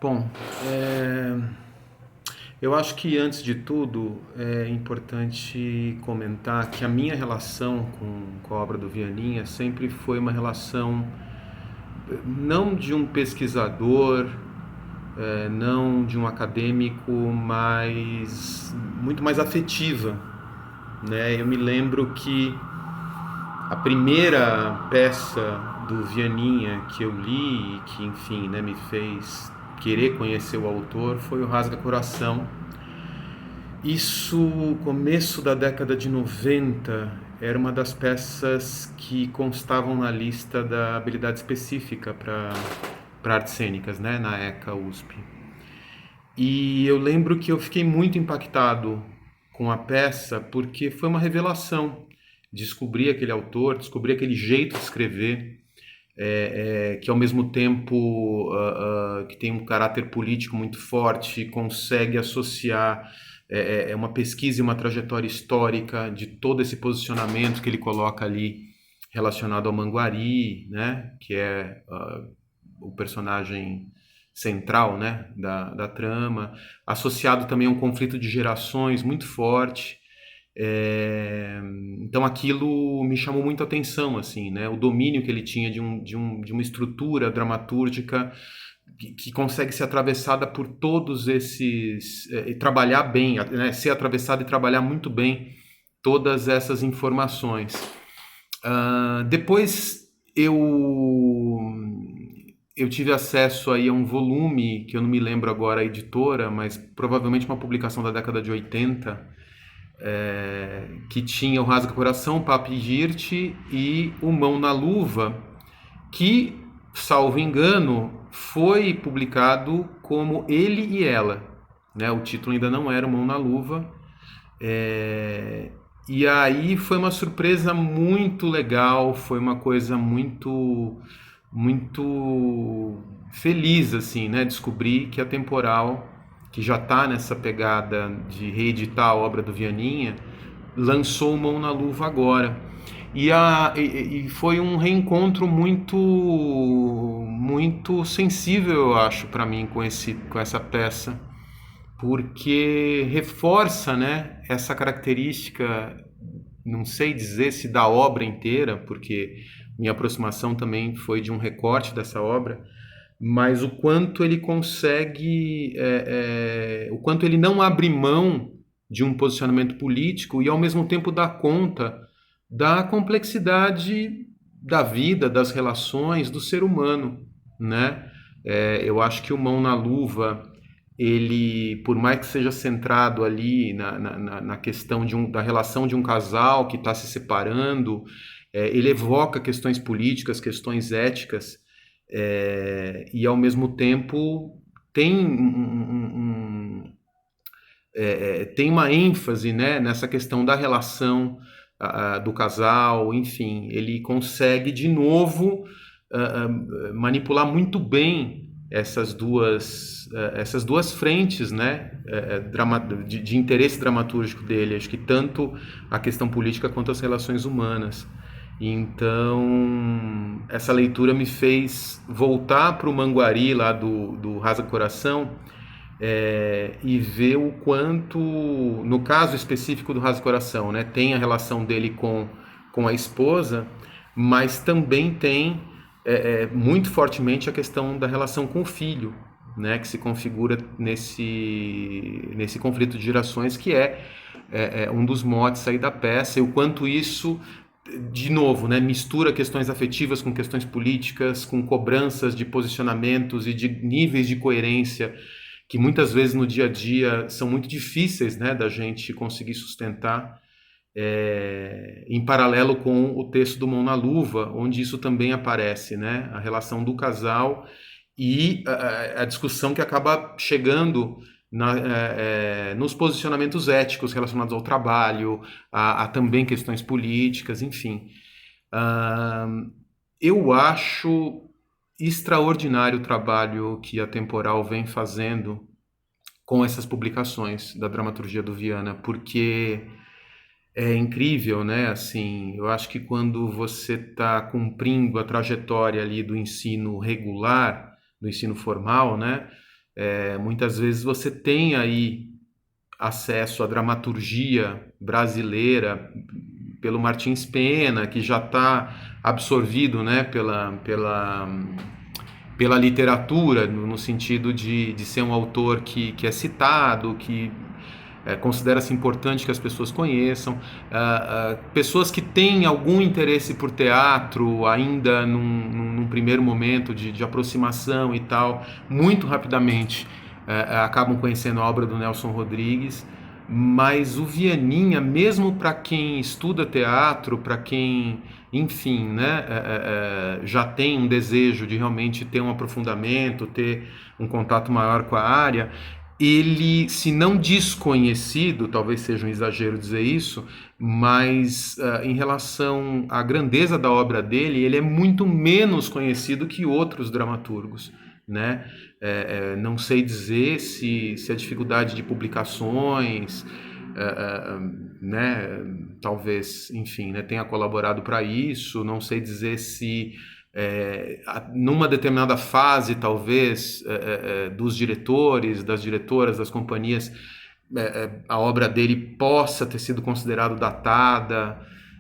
Bom, eu acho que antes de tudo é importante comentar que a minha relação com a obra do Vianinha sempre foi uma relação não de um pesquisador, não de um acadêmico, mas muito mais afetiva, né? Eu me lembro que a primeira peça do Vianinha que eu li e que, enfim, né, me fez querer conhecer o autor foi o Rasga Coração. Isso, começo da década de 90, era uma das peças que constavam na lista da habilidade específica para artes cênicas, né, na ECA USP. E eu lembro que eu fiquei muito impactado com a peça porque foi uma revelação. Descobrir aquele autor, descobrir aquele jeito de escrever, que ao mesmo tempo que tem um caráter político muito forte, consegue associar uma pesquisa e uma trajetória histórica de todo esse posicionamento que ele coloca ali relacionado ao Manguari, né, que é o personagem central, né, da trama, associado também a um conflito de gerações muito forte. Então aquilo me chamou muito a atenção, assim, né? O domínio que ele tinha de uma estrutura dramatúrgica que consegue ser atravessada por todos esses e trabalhar bem, né? Ser atravessada e trabalhar muito bem todas essas informações. Depois eu tive acesso aí a um volume que eu não me lembro agora a editora, mas provavelmente uma publicação da década de 80, que tinha o Rasga Coração, Papi Girte e o Mão na Luva, que, salvo engano, foi publicado como Ele e Ela, né? O título ainda não era o Mão na Luva. E aí foi uma surpresa muito legal, foi uma coisa muito feliz, assim, né? Descobrir que a Temporal, que já está nessa pegada de reeditar a obra do Vianinha, lançou Mão na Luva agora. E foi um reencontro muito sensível, eu acho, para mim, com essa peça, porque reforça, né, essa característica, não sei dizer se da obra inteira, porque minha aproximação também foi de um recorte dessa obra, mas o quanto ele consegue, o quanto ele não abre mão de um posicionamento político e ao mesmo tempo dá conta da complexidade da vida, das relações, do ser humano, né? Eu acho que o Mão na Luva, ele, por mais que seja centrado ali na questão da relação de um casal que está se separando, ele evoca questões políticas, questões éticas, e ao mesmo tempo tem tem uma ênfase, né, nessa questão da relação do casal, enfim, ele consegue de novo manipular muito bem essas duas frentes, né, de interesse dramatúrgico dele. Acho que tanto a questão política quanto as relações humanas. Então, essa leitura me fez voltar para o Manguari lá do Rasa Coração, e ver o quanto, no caso específico do Rasa Coração, né, tem a relação dele com a esposa, mas também tem muito fortemente a questão da relação com o filho, né, que se configura nesse conflito de gerações que é um dos motes aí da peça, e o quanto isso, de novo, né, mistura questões afetivas com questões políticas, com cobranças de posicionamentos e de níveis de coerência que muitas vezes no dia a dia são muito difíceis, né, da gente conseguir sustentar, em paralelo com o texto do Mão na Luva, onde isso também aparece, né, a relação do casal e a discussão que acaba chegando nos posicionamentos éticos relacionados ao trabalho, a também questões políticas, enfim. Eu acho extraordinário o trabalho que a Temporal vem fazendo com essas publicações da dramaturgia do Viana, porque é incrível, né? Assim, eu acho que quando você está cumprindo a trajetória ali do ensino regular, do ensino formal, né? Muitas vezes você tem aí acesso à dramaturgia brasileira pelo Martins Pena, que já está absorvido, né, pela literatura, no sentido de ser um autor que é citado, que considera-se importante que as pessoas conheçam. Pessoas que têm algum interesse por teatro, ainda num primeiro momento de aproximação e tal, muito rapidamente acabam conhecendo a obra do Nelson Rodrigues. Mas o Vianinha, mesmo para quem estuda teatro, para quem, enfim, né, já tem um desejo de realmente ter um aprofundamento, ter um contato maior com a área, ele, se não desconhecido, talvez seja um exagero dizer isso, mas em relação à grandeza da obra dele, ele é muito menos conhecido que outros dramaturgos, né? Não sei dizer se a dificuldade de publicações, né, talvez, enfim, né, tenha colaborado para isso. Não sei dizer se numa determinada fase, talvez, dos diretores, das diretoras, das companhias, a obra dele possa ter sido considerada datada.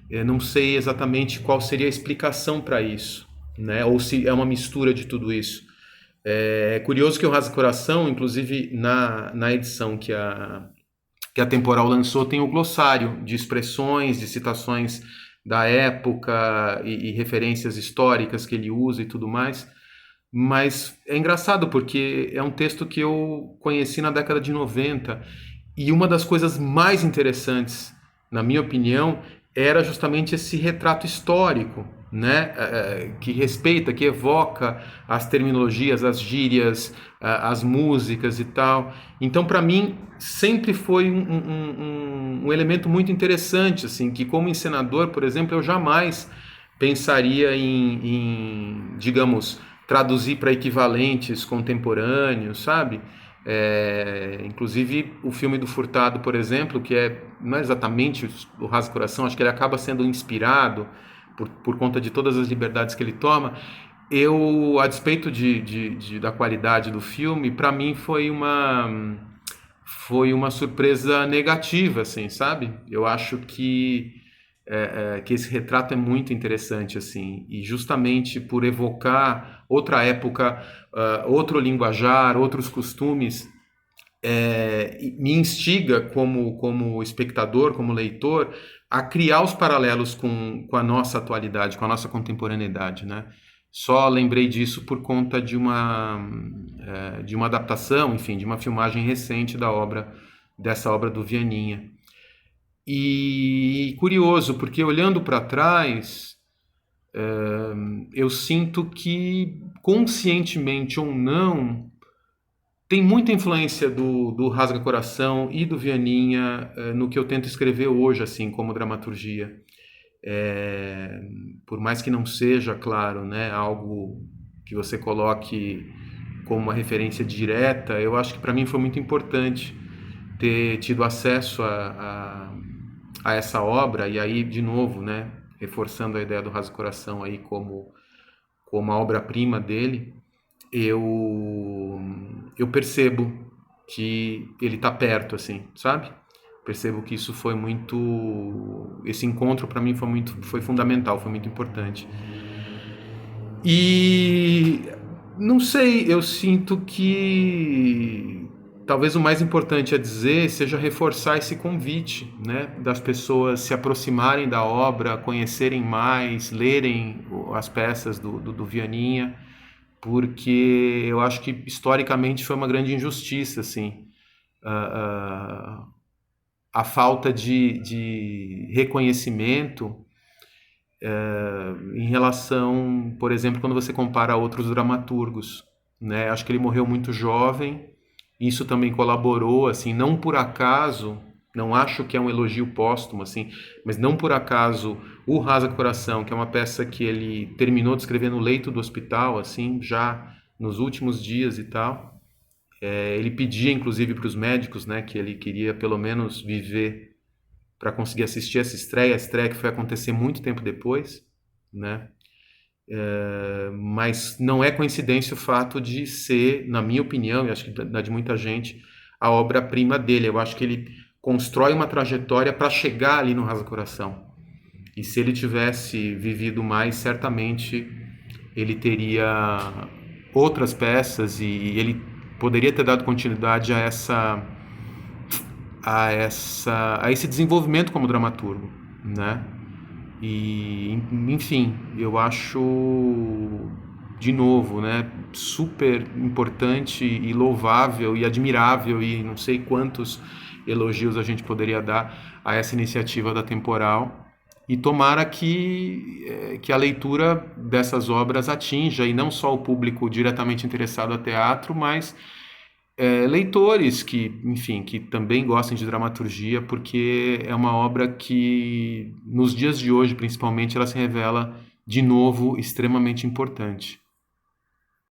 Eu não sei exatamente qual seria a explicação para isso, né? Ou se é uma mistura de tudo isso. É curioso que o Rasga Coração, inclusive na edição que a Temporal lançou, tem o glossário de expressões, de citações da época e referências históricas que ele usa e tudo mais. Mas é engraçado porque é um texto que eu conheci na década de 90 e uma das coisas mais interessantes, na minha opinião, era justamente esse retrato histórico, né? Que respeita, que evoca as terminologias, as gírias, as músicas e tal. Então, para mim, sempre foi um elemento muito interessante, assim, que como encenador, por exemplo, eu jamais pensaria digamos, traduzir para equivalentes contemporâneos, sabe? Inclusive o filme do Furtado, por exemplo, não é exatamente o Rasga Coração, acho que ele acaba sendo inspirado por conta de todas as liberdades que ele toma. Eu, a despeito da qualidade do filme, para mim foi uma surpresa negativa, assim, sabe? Eu acho que esse retrato é muito interessante, assim, e justamente por evocar outra época, outro linguajar, outros costumes, me instiga como espectador, como leitor, a criar os paralelos com a nossa atualidade, com a nossa contemporaneidade, né? Só lembrei disso por conta de uma adaptação, enfim, de uma filmagem recente dessa obra do Vianinha. E curioso, porque olhando para trás, eu sinto que, conscientemente ou não, tem muita influência do Rasga Coração e do Vianinha no que eu tento escrever hoje, assim, como dramaturgia. Por mais que não seja, claro, né, algo que você coloque como uma referência direta, eu acho que para mim foi muito importante ter tido acesso a essa obra, e aí, de novo, né, reforçando a ideia do Rasga Coração aí como a obra-prima dele, eu percebo que ele está perto, assim, sabe? Percebo que isso foi muito, esse encontro para mim foi fundamental, foi muito importante. E não sei, eu sinto que talvez o mais importante a dizer seja reforçar esse convite, né, das pessoas se aproximarem da obra, conhecerem mais, lerem as peças do Vianinha, porque eu acho que historicamente foi uma grande injustiça, assim, a falta de reconhecimento em relação, por exemplo, quando você compara a outros dramaturgos, né? Acho que ele morreu muito jovem, isso também colaborou, assim, não por acaso, não acho que é um elogio póstumo, assim, mas não por acaso o Rasga Coração, que é uma peça que ele terminou de escrever no leito do hospital, assim, já nos últimos dias e tal. Ele pedia, inclusive, para os médicos, né, que ele queria pelo menos viver para conseguir assistir essa estreia, a estreia que foi acontecer muito tempo depois, né? mas não é coincidência o fato de ser, na minha opinião, e acho que da de muita gente, a obra-prima dele. Eu acho que ele constrói uma trajetória para chegar ali no Rasa Coração. E se ele tivesse vivido mais, certamente ele teria outras peças e ele poderia ter dado continuidade a esse desenvolvimento como dramaturgo, né? E, enfim, eu acho, de novo, né, super importante e louvável e admirável, e não sei quantos elogios a gente poderia dar a essa iniciativa da Temporal. E tomara que a leitura dessas obras atinja, e não só o público diretamente interessado a teatro, mas leitores que, enfim, que também gostem de dramaturgia, porque é uma obra que, nos dias de hoje, principalmente, ela se revela de novo extremamente importante.